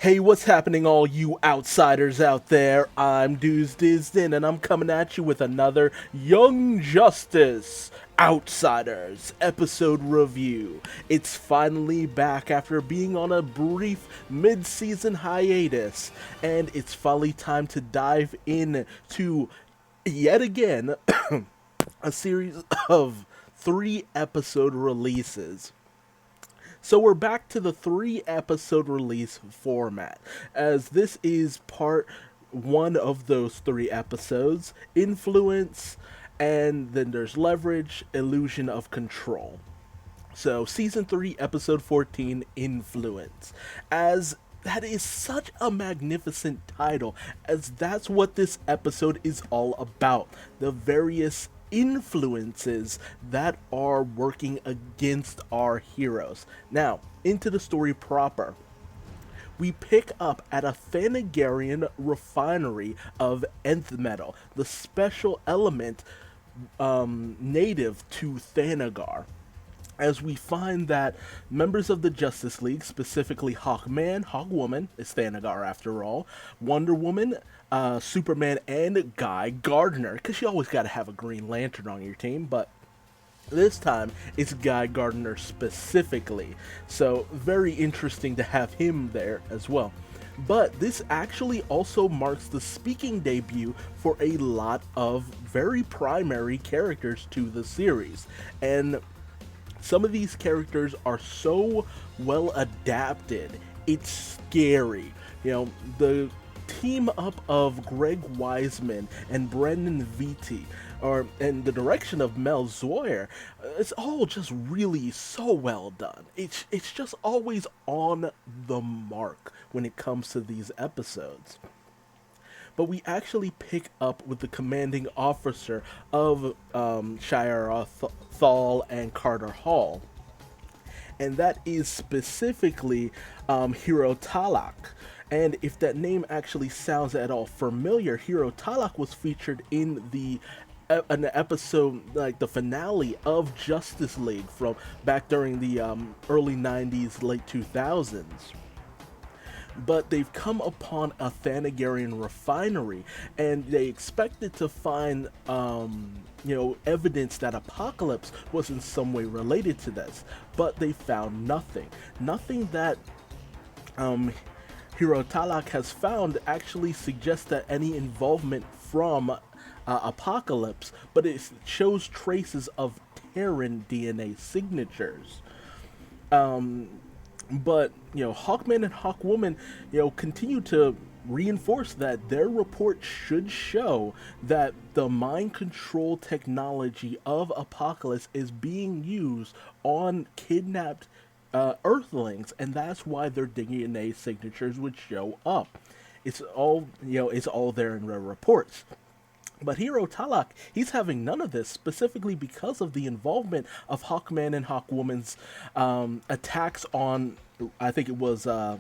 Hey, what's happening, all you outsiders out there? I'm Duuz-Diz-Din, and I'm coming at you with another Young Justice Outsiders episode review. It's finally back after being on a brief mid-season hiatus, and it's finally time to dive in to, yet again, a series of 3 episode releases. So we're back to the 3 episode release format, as this is part one of those 3 episodes: influence, and then there's leverage, illusion of control. So, season 3, episode 14, influence. As that is such a magnificent title, as that's what this episode is all about. The various influences that are working against our heroes. Now, into the story proper. We pick up at a Thanagarian refinery of nth metal, the special element native to Thanagar, as we find that members of the Justice League, specifically Hawkman, Hawkwoman is Thanagar after all, Wonder Woman, Superman, and Guy Gardner, because you always got to have a Green Lantern on your team, but this time it's Guy Gardner specifically. So, very interesting to have him there as well. But this actually also marks the speaking debut for a lot of very primary characters to the series. And some of these characters are so well adapted, it's scary. The team up of Greg Wiseman and Brendan Vitti, or and the direction of Mel Zoyer, it's all just really so well done. It's just always on the mark when it comes to these episodes. But we actually pick up with the commanding officer of Shira Thal and Carter Hall, and that is specifically Hiro Talak. And if that name actually sounds at all familiar, Hiro Talak was featured in an episode, like the finale of Justice League from back during the early 90s, late 2000s. But they've come upon a Thanagarian refinery, and they expected to find, evidence that Apocalypse was in some way related to this, but they found nothing. Nothing that Hiro Talak has found actually suggests that any involvement from Apocalypse, but it shows traces of Terran DNA signatures. But Hawkman and Hawkwoman, continue to reinforce that their report should show that the mind control technology of Apocalypse is being used on kidnapped Earthlings, and that's why their DNA signatures would show up. It's all there in their reports. But Hiro Talak, he's having none of this, specifically because of the involvement of Hawkman and Hawkwoman's attacks on, I think it was, I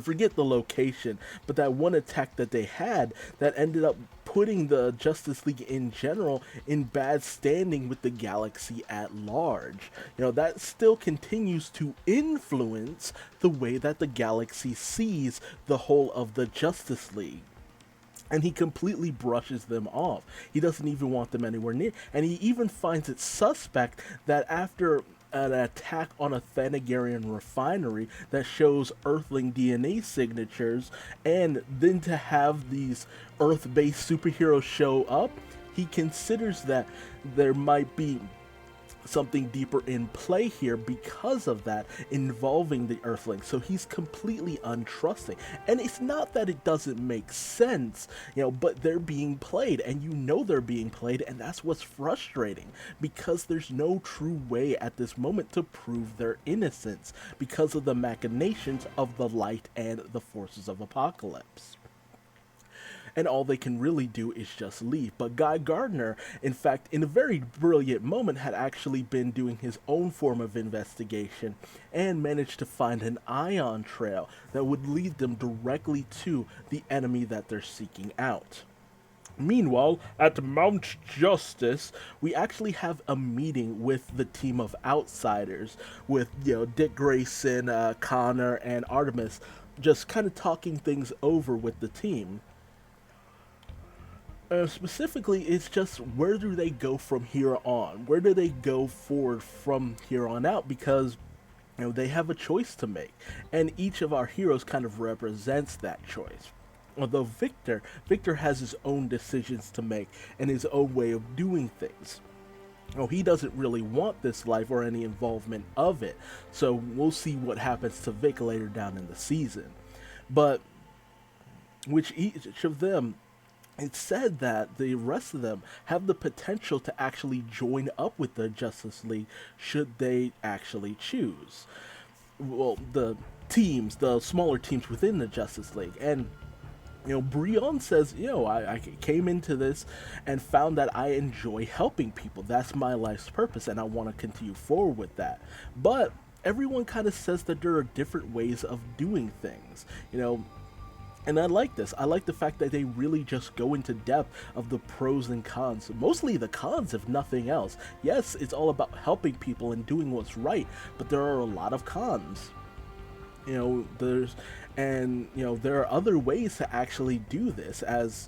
forget the location, but that one attack that they had that ended up putting the Justice League in general in bad standing with the galaxy at large. That still continues to influence the way that the galaxy sees the whole of the Justice League, and he completely brushes them off. He doesn't even want them anywhere near. And he even finds it suspect that after an attack on a Thanagarian refinery that shows Earthling DNA signatures, and then to have these Earth-based superheroes show up, he considers that there might be something deeper in play here because of that, involving the Earthlings. So he's completely untrusting. And it's not that it doesn't make sense, but they're being played, and they're being played, and that's what's frustrating, because there's no true way at this moment to prove their innocence because of the machinations of the light and the forces of Apocalypse, and all they can really do is just leave. But Guy Gardner, in fact, in a very brilliant moment, had actually been doing his own form of investigation and managed to find an ion trail that would lead them directly to the enemy that they're seeking out. Meanwhile, at Mount Justice, we actually have a meeting with the team of outsiders, with Dick Grayson, Connor, and Artemis, just kind of talking things over with the team. Specifically, it's just where do they go from here on? Where do they go forward from here on out? Because they have a choice to make, and each of our heroes kind of represents that choice. Although Victor has his own decisions to make and his own way of doing things. He doesn't really want this life or any involvement of it. So we'll see what happens to Vic later down in the season. But which each of them, it's said that the rest of them have the potential to actually join up with the Justice League should they actually choose. Well, the smaller teams within the Justice League. And Brion says, I came into this and found that I enjoy helping people. That's my life's purpose, and I want to continue forward with that. But everyone kind of says that there are different ways of doing things, and I like this. I like the fact that they really just go into depth of the pros and cons. Mostly the cons, if nothing else. Yes, it's all about helping people and doing what's right, but there are a lot of cons. There are other ways to actually do this, as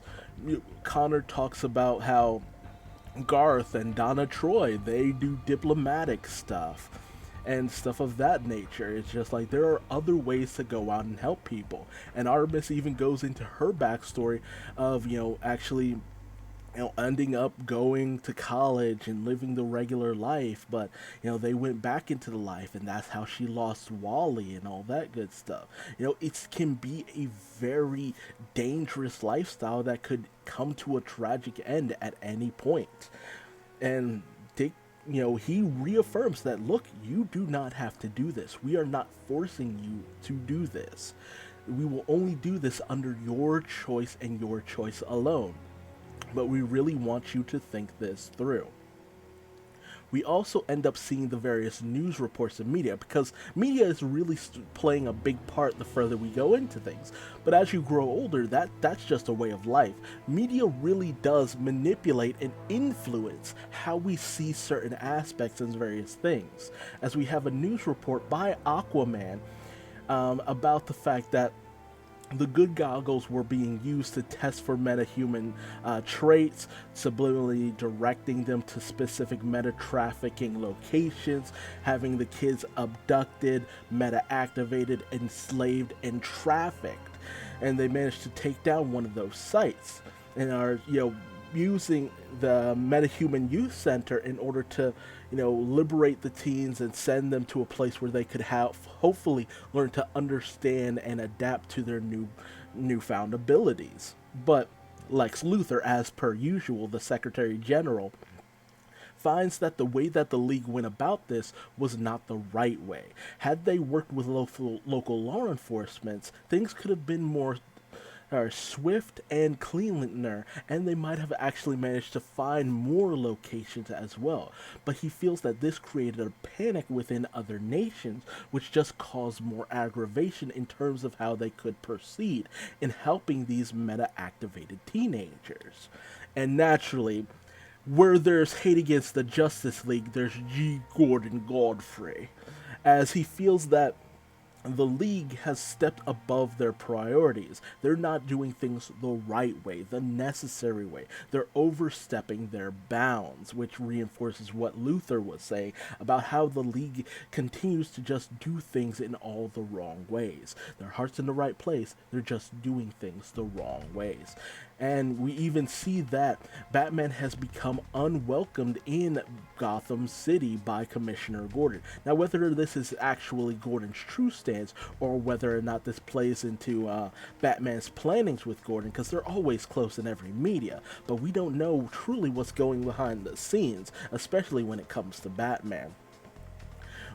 Connor talks about how Garth and Donna Troy, they do diplomatic stuff and stuff of that nature. It's just like there are other ways to go out and help people. And Artemis even goes into her backstory of, actually ending up going to college and living the regular life, but they went back into the life, and that's how she lost Wally and all that good stuff. It can be a very dangerous lifestyle that could come to a tragic end at any point. And Dick, he reaffirms that, look, you do not have to do this. We are not forcing you to do this. We will only do this under your choice and your choice alone. But we really want you to think this through. We also end up seeing the various news reports and media, because media is really playing a big part the further we go into things. But as you grow older, that's just a way of life. Media really does manipulate and influence how we see certain aspects and various things. As we have a news report by Aquaman about the fact that the good goggles were being used to test for metahuman traits, subliminally directing them to specific meta-trafficking locations, having the kids abducted, meta-activated, enslaved, and trafficked. And they managed to take down one of those sites and are, using the Metahuman Youth Center in order to, liberate the teens and send them to a place where they could hopefully learn to understand and adapt to their newfound abilities. But Lex Luthor, as per usual, the Secretary General, finds that the way that the League went about this was not the right way. Had they worked with local law enforcement, things could have been more swift and cleaner, and they might have actually managed to find more locations as well. But he feels that this created a panic within other nations, which just caused more aggravation in terms of how they could proceed in helping these meta-activated teenagers. And naturally, where there's hate against the Justice League, there's G. Gordon Godfrey, as he feels that the League has stepped above their priorities. They're not doing things the right way, the necessary way. They're overstepping their bounds, which reinforces what Luthor was saying about how the League continues to just do things in all the wrong ways. Their heart's in the right place, they're just doing things the wrong ways. And we even see that Batman has become unwelcomed in Gotham City by Commissioner Gordon. Now, whether this is actually Gordon's true stance, or whether or not this plays into Batman's plannings with Gordon, because they're always close in every media, but we don't know truly what's going behind the scenes, especially when it comes to Batman.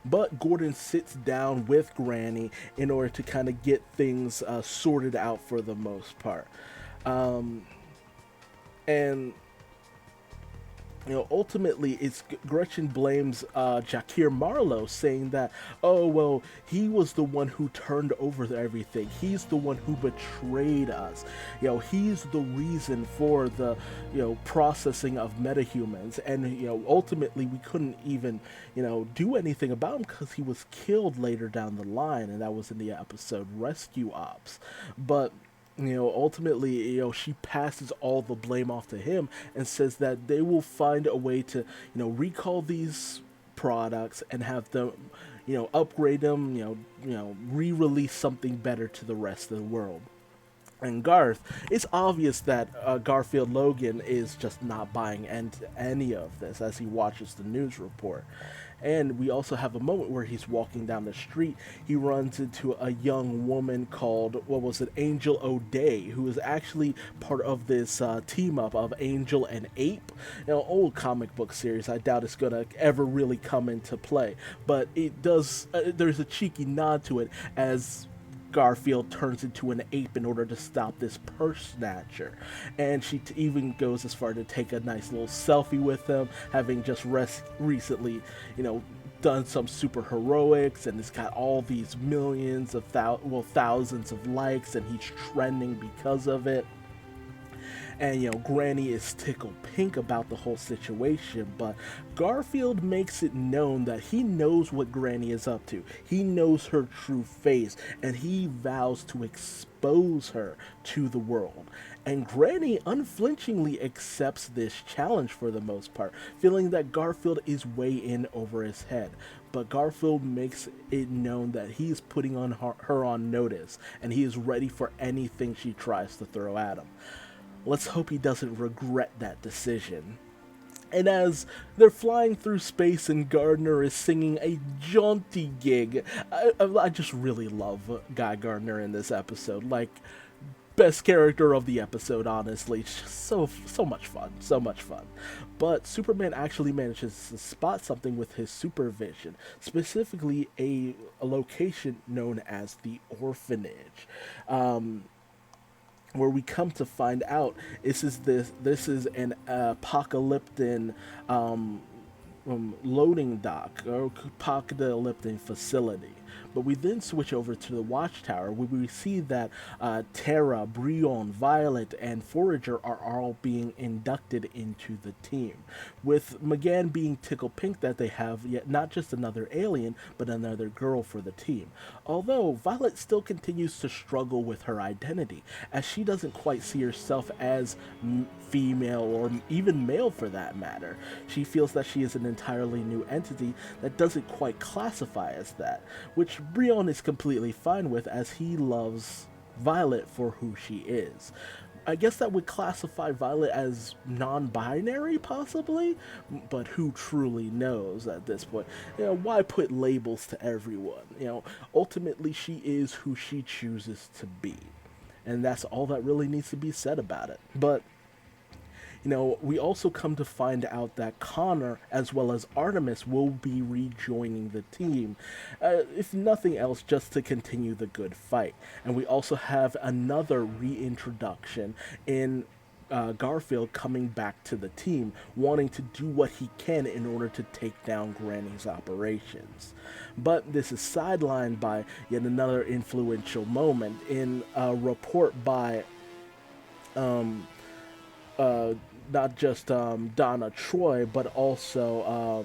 But Gordon sits down with Granny in order to kind of get things sorted out for the most part. And Ultimately, Gretchen blames Jakir Marlowe, saying that, oh, well, he was the one who turned over everything. He's the one who betrayed us. He's the reason for the, processing of metahumans. And, ultimately, we couldn't even, do anything about him because he was killed later down the line. And that was in the episode Rescue Ops. But ultimately, she passes all the blame off to him and says that they will find a way to, recall these products and have them, upgrade them, re-release something better to the rest of the world. And Garth, it's obvious that Garfield Logan is just not buying any of this as he watches the news report. And we also have a moment where he's walking down the street. He runs into a young woman called, what was it, Angel O'Day, who is actually part of this team up of Angel and Ape. Old comic book series. I doubt it's going to ever really come into play. But it does, there's a cheeky nod to it as Garfield turns into an ape in order to stop this purse snatcher. And she even goes as far to take a nice little selfie with him, having just recently, done some super heroics, and it's got all these millions of thousands of likes, and he's trending because of it. And Granny is tickled pink about the whole situation, but Garfield makes it known that he knows what Granny is up to. He knows her true face, and he vows to expose her to the world. And Granny unflinchingly accepts this challenge for the most part, feeling that Garfield is way in over his head. But Garfield makes it known that he is putting her on notice, and he is ready for anything she tries to throw at him. Let's hope he doesn't regret that decision. And as they're flying through space and Gardner is singing a jaunty gig, I just really love Guy Gardner in this episode. Like, best character of the episode, honestly. It's just so much fun, so much fun. But Superman actually manages to spot something with his supervision, specifically a location known as the orphanage. Where we come to find out this is an apocalyptic loading dock or apocalyptic facility. But we then switch over to the Watchtower, where we see that Terra, Brion, Violet, and Forager are all being inducted into the team, with McGann being tickled pink that they have yet not just another alien, but another girl for the team. Although Violet still continues to struggle with her identity, as she doesn't quite see herself as female or even male for that matter. She feels that she is an entirely new entity that doesn't quite classify as that, which Brion is completely fine with, as he loves Violet for who she is. I guess that would classify Violet as non-binary, possibly, but who truly knows at this point? Why put labels to everyone? Ultimately she is who she chooses to be, and that's all that really needs to be said about it. But we also come to find out that Connor, as well as Artemis, will be rejoining the team, if nothing else, just to continue the good fight. And we also have another reintroduction in Garfield coming back to the team, wanting to do what he can in order to take down Granny's operations. But this is sidelined by yet another influential moment in a report by not just Donna Troy, but also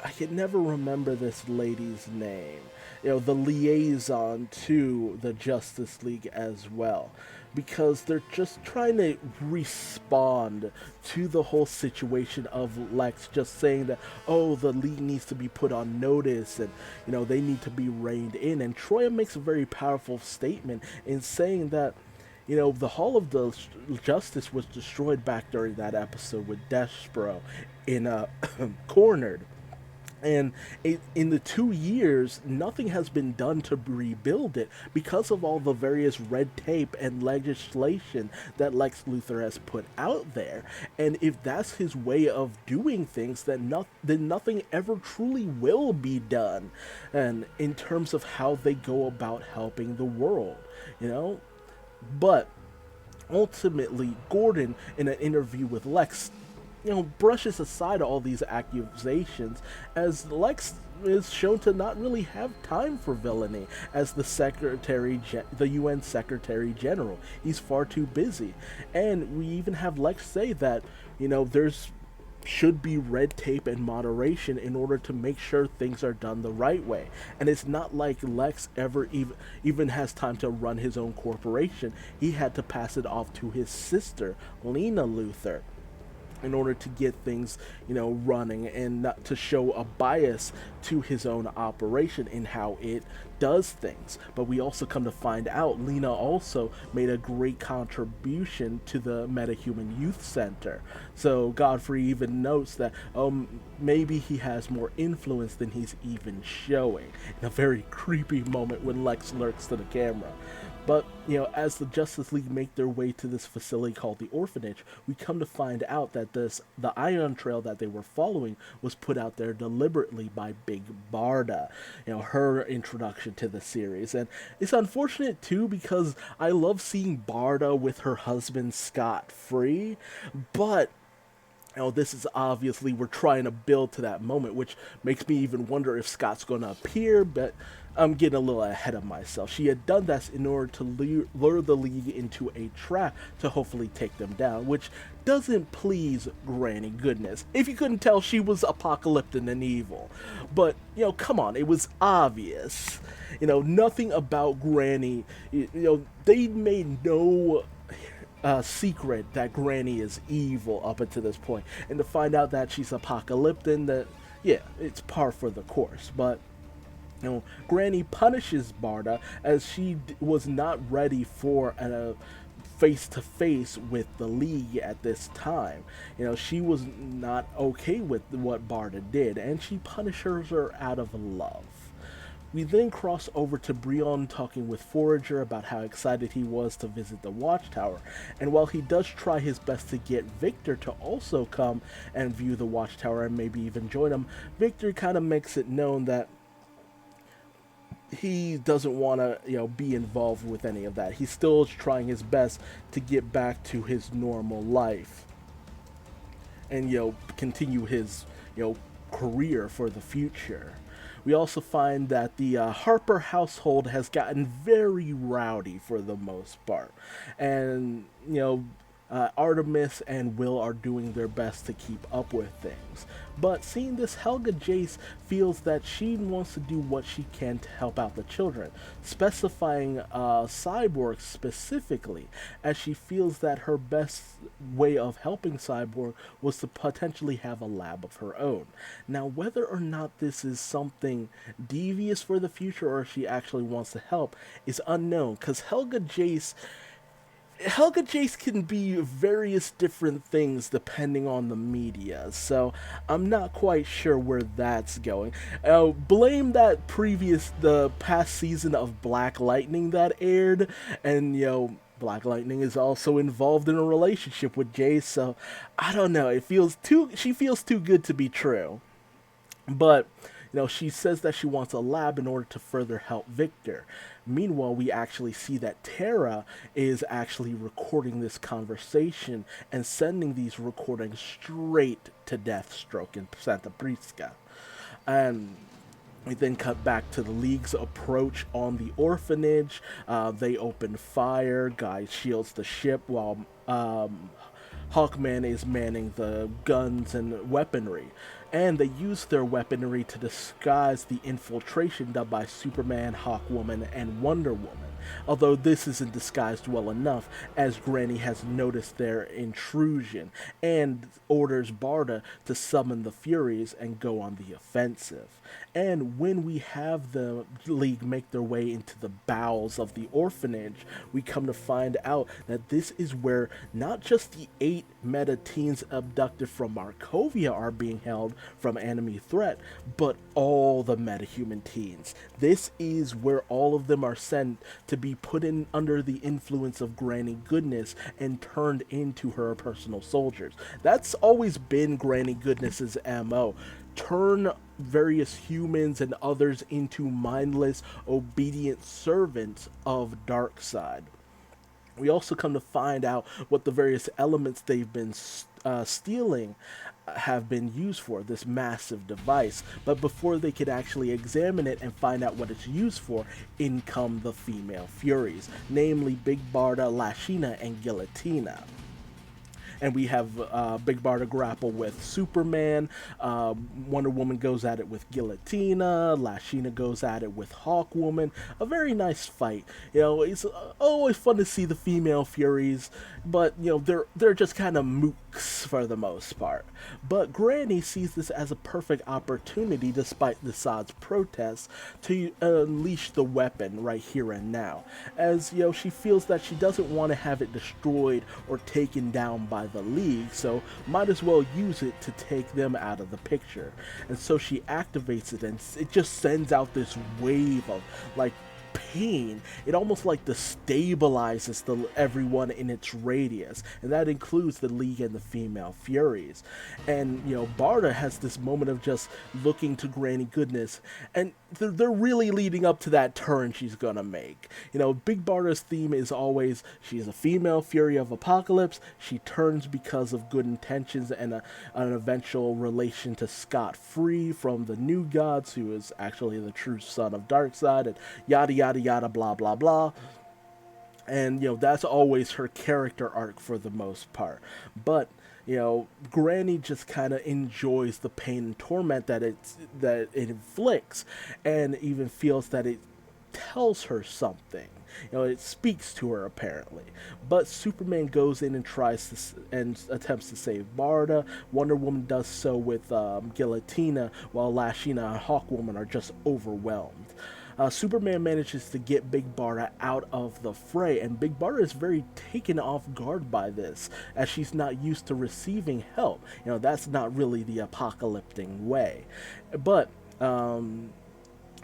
I can never remember this lady's name. The liaison to the Justice League as well, because they're just trying to respond to the whole situation of Lex just saying that, oh, the League needs to be put on notice, and they need to be reined in. And Troy makes a very powerful statement in saying that the Hall of the Justice was destroyed back during that episode with Despero in Cornered. And in the 2 years, nothing has been done to rebuild it because of all the various red tape and legislation that Lex Luthor has put out there. And if that's his way of doing things, then nothing ever truly will be done. And in terms of how they go about helping the world, But ultimately, Gordon, in an interview with Lex, brushes aside all these accusations as Lex is shown to not really have time for villainy as the UN Secretary General. He's far too busy. And we even have Lex say that, there's should be red tape and moderation in order to make sure things are done the right way. And it's not like Lex ever even has time to run his own corporation. He had to pass it off to his sister, Lena Luthor, in order to get things, running and not to show a bias to his own operation in how it does things. But we also come to find out Lena also made a great contribution to the Metahuman Youth Center. So Godfrey even notes that maybe he has more influence than he's even showing, in a very creepy moment when Lex lurks to the camera. But, as the Justice League make their way to this facility called the Orphanage, we come to find out that the Ion Trail that they were following was put out there deliberately by Big Barda, her introduction to the series. And it's unfortunate, too, because I love seeing Barda with her husband Scott free, but this is obviously we're trying to build to that moment, which makes me even wonder if Scott's going to appear, but I'm getting a little ahead of myself. She had done this in order to lure the League into a trap to hopefully take them down, which doesn't please Granny Goodness. If you couldn't tell, she was apocalyptic and evil. But, come on, it was obvious. Nothing about Granny, they made no secret that Granny is evil up until this point, and to find out that she's apocalyptic, that it's par for the course. But Granny punishes Barda as she was not ready for a face to face with the League at this time. She was not okay with what Barda did, and she punishes her out of love. We then cross over to Brion talking with Forager about how excited he was to visit the Watchtower, and while he does try his best to get Victor to also come and view the Watchtower and maybe even join him, Victor kind of makes it known that he doesn't want to, be involved with any of that. He's still trying his best to get back to his normal life and, continue his, career for the future. We also find that the Harper household has gotten very rowdy for the most part. And, Artemis and Will are doing their best to keep up with things. But seeing this, Helga Jace feels that she wants to do what she can to help out the children, specifying Cyborg specifically, as she feels that her best way of helping Cyborg was to potentially have a lab of her own. Now, whether or not this is something devious for the future or if she actually wants to help is unknown, because Helga Jace can be various different things depending on the media, so I'm not quite sure where that's going. Blame the past season of Black Lightning that aired, and Black Lightning is also involved in a relationship with Jace, so I don't know. She feels too good to be true. But she says that she wants a lab in order to further help Victor. Meanwhile, we actually see that Tara is actually recording this conversation and sending these recordings straight to Deathstroke in Santa Prisca. And we then cut back to the League's approach on the orphanage. They open fire. Guy shields the ship while Hawkman is manning the guns and weaponry. And they use their weaponry to disguise the infiltration done by Superman, Hawkwoman, and Wonder Woman. Although this isn't disguised well enough, as Granny has noticed their intrusion and orders Barda to summon the Furies and go on the offensive. And when we have the League make their way into the bowels of the orphanage, we come to find out that this is where not just the 8 meta-teens abducted from Markovia are being held from enemy threat, but all the metahuman teens. This is where all of them are sent to be put in under the influence of Granny Goodness and turned into her personal soldiers. That's always been Granny Goodness's MO. Turn various humans and others into mindless, obedient servants of Darkseid. We also come to find out what the various elements they've been stealing have been used for, this massive device. But before they could actually examine it and find out what it's used for, in come the female Furies, namely Big Barda, Lashina, and Guillotina. And we have Big Barda grapple with Superman. Wonder Woman goes at it with Guillotina. Lashina goes at it with Hawkwoman. A very nice fight. You know, it's always fun to see the female Furies, but you know they're just kind of mooks for the most part. But Granny sees this as a perfect opportunity, despite the Sod's protests, to unleash the weapon right here and now. As you know, she feels that she doesn't want to have it destroyed or taken down by the League, so might as well use it to take them out of the picture. And so she activates it, and it just sends out this wave of like pain. It almost like destabilizes everyone in its radius, and that includes the League and the female Furies. And you know, Barda has this moment of just looking to Granny Goodness, and they're really leading up to that turn she's gonna make. You know, Big Barda's theme is always she's a female Fury of Apocalypse. She turns because of good intentions and an eventual relation to Scott Free from the New Gods, who is actually the true son of Darkseid, and yada yada yada blah blah blah. And you know, that's always her character arc for the most part. But you know, Granny just kind of enjoys the pain and torment that it inflicts, and even feels that it tells her something. You know, it speaks to her apparently. But Superman goes in and tries to and attempts to save Barda. Wonder Woman does so with Guillotina, while Lashina and Hawkwoman are just overwhelmed. Superman manages to get Big Barda out of the fray, and Big Barda is very taken off guard by this, as she's not used to receiving help. You know, that's not really the apocalyptic way. But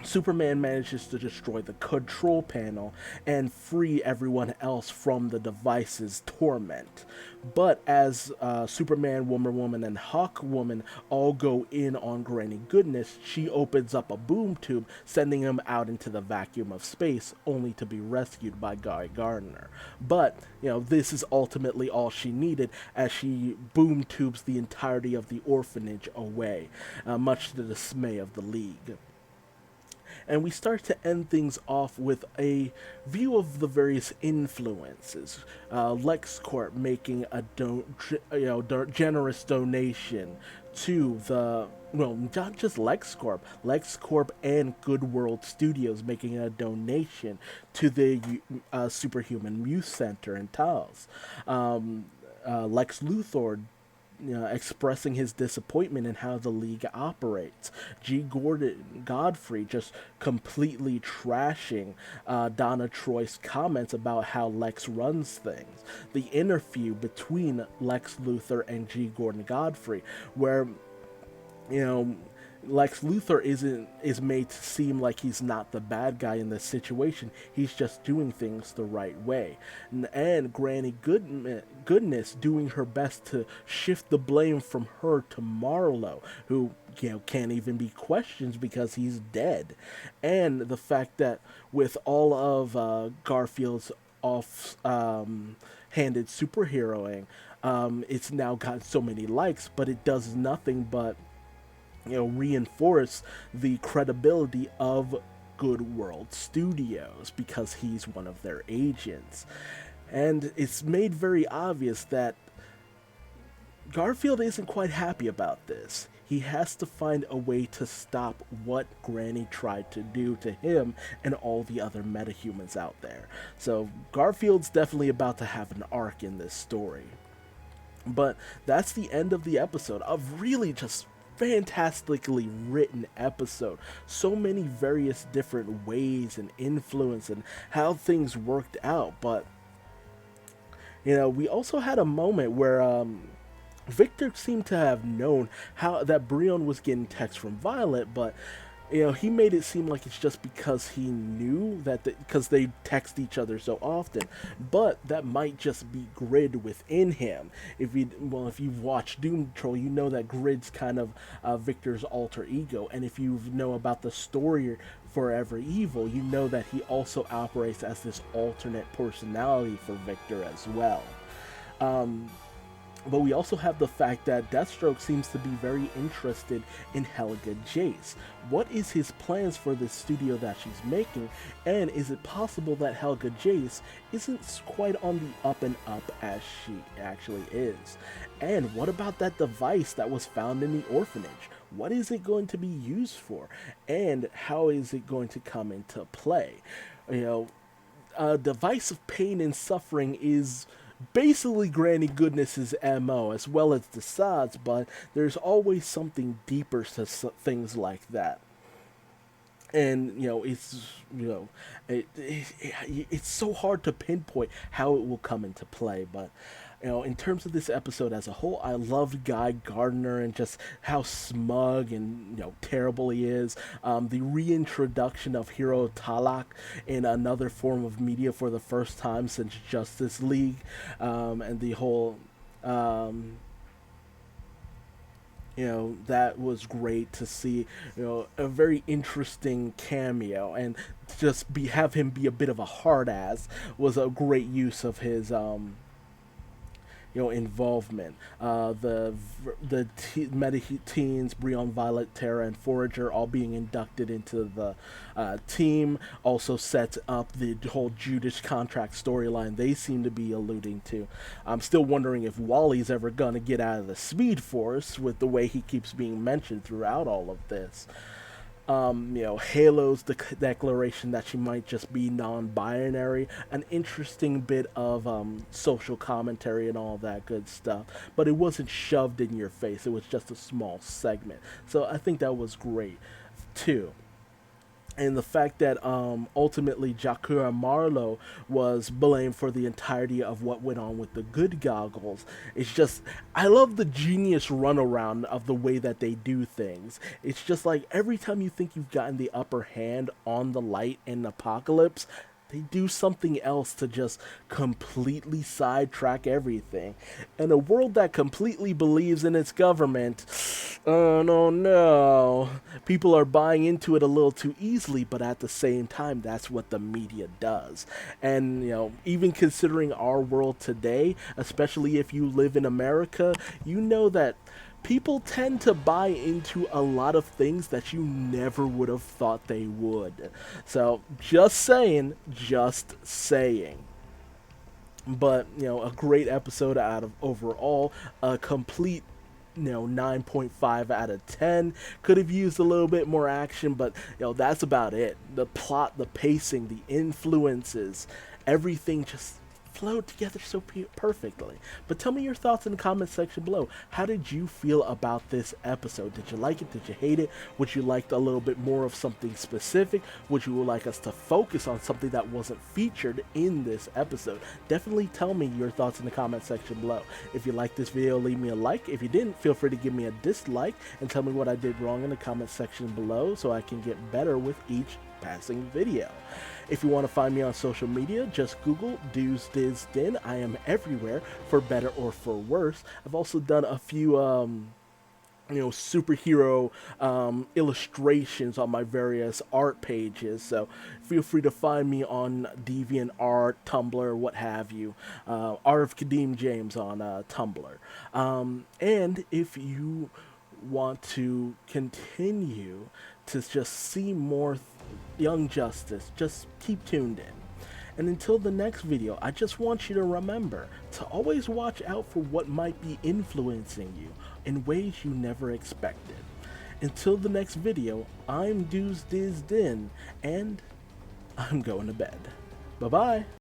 Superman manages to destroy the control panel and free everyone else from the device's torment. But as Superman, Wonder Woman, and Hawkwoman all go in on Granny Goodness, she opens up a boom tube, sending him out into the vacuum of space, only to be rescued by Guy Gardner. But, you know, this is ultimately all she needed, as she boom tubes the entirety of the orphanage away, much to the dismay of the League. And we start to end things off with a view of the various influences. LexCorp making a generous donation to the, well, not just LexCorp. LexCorp and Good World Studios making a donation to the Superhuman Youth Center in Taos. Lex Luthor expressing his disappointment in how the League operates. G. Gordon Godfrey just completely trashing Donna Troy's comments about how Lex runs things. The interview between Lex Luthor and G. Gordon Godfrey, where, you know, Lex Luthor is made to seem like he's not the bad guy in this situation. He's just doing things the right way. And Granny Goodness doing her best to shift the blame from her to Marlowe, who, you know, can't even be questioned because he's dead. And the fact that with all of Garfield's off-handed superheroing, it's now got so many likes, but it does nothing but, you know, reinforce the credibility of Good World Studios, because he's one of their agents. And it's made very obvious that Garfield isn't quite happy about this. He has to find a way to stop what Granny tried to do to him and all the other metahumans out there. So Garfield's definitely about to have an arc in this story. But that's the end of the episode. Of really just fantastically written episode. So many various different ways and influence and how things worked out. But, you know, we also had a moment where Victor seemed to have known how that Brion was getting texts from Violet, but, you know, he made it seem like it's just because he knew that because they text each other so often. But that might just be Grid within him. If you've watched Doom Patrol, you know that Grid's kind of Victor's alter ego. And if you know about the story Forever Evil, you know that he also operates as this alternate personality for Victor as well. But we also have the fact that Deathstroke seems to be very interested in Helga Jace. What is his plans for this studio that she's making? And is it possible that Helga Jace isn't quite on the up and up as she actually is? And what about that device that was found in the orphanage? What is it going to be used for? And how is it going to come into play? You know, a device of pain and suffering is basically Granny Goodness's MO as well as the Sods, but there's always something deeper to things like that. And it's so hard to pinpoint how it will come into play, but in terms of this episode as a whole, I loved Guy Gardner and just how smug and terrible he is. The reintroduction of Hero Talak in another form of media for the first time since Justice League, and the whole that was great to see. A very interesting cameo, and just have him be a bit of a hard ass was a great use of his involvement. The Meta Teens, Brion, Violet, Terra, and Forager all being inducted into the team also sets up the whole Judas contract storyline they seem to be alluding to. I'm still wondering if Wally's ever gonna get out of the Speed Force with the way he keeps being mentioned throughout all of this. Halo's declaration that she might just be non-binary, an interesting bit of social commentary and all that good stuff, but it wasn't shoved in your face. It was just a small segment, so I think that was great too. And the fact that ultimately Jakura Marlowe was blamed for the entirety of what went on with the good goggles. It's just, I love the genius runaround of the way that they do things. It's just like every time you think you've gotten the upper hand on the light in Apocalypse, they do something else to just completely sidetrack everything. In a world that completely believes in its government, oh no, people are buying into it a little too easily, but at the same time, that's what the media does. And, even considering our world today, especially if you live in America, you know that people tend to buy into a lot of things that you never would have thought they would. So, just saying. But, a great episode out of overall, a complete 9.5 out of 10. Could have used a little bit more action, but that's about it. The plot, the pacing, the influences, everything just flowed together so perfectly. But tell me your thoughts in the comment section below. How did you feel about this episode? Did you like it? Did you hate it? Would you like a little bit more of something specific? Would you like us to focus on something that wasn't featured in this episode? Definitely tell me your thoughts in the comment section below. If you liked this video, leave me a like. If you didn't, feel free to give me a dislike and tell me what I did wrong in the comment section below so I can get better with each passing video. If you want to find me on social media, just Google Duuz-Diz-Din. I am everywhere, for better or for worse. I've also done a few superhero illustrations on my various art pages, so feel free to find me on DeviantArt, Tumblr, what have you. Art of Kadeem James on Tumblr. And if you want to continue to just see more Young Justice, just keep tuned in. And until the next video, I just want you to remember to always watch out for what might be influencing you in ways you never expected. Until the next video, I'm Duuz-Diz-Din, and I'm going to bed. Bye-bye.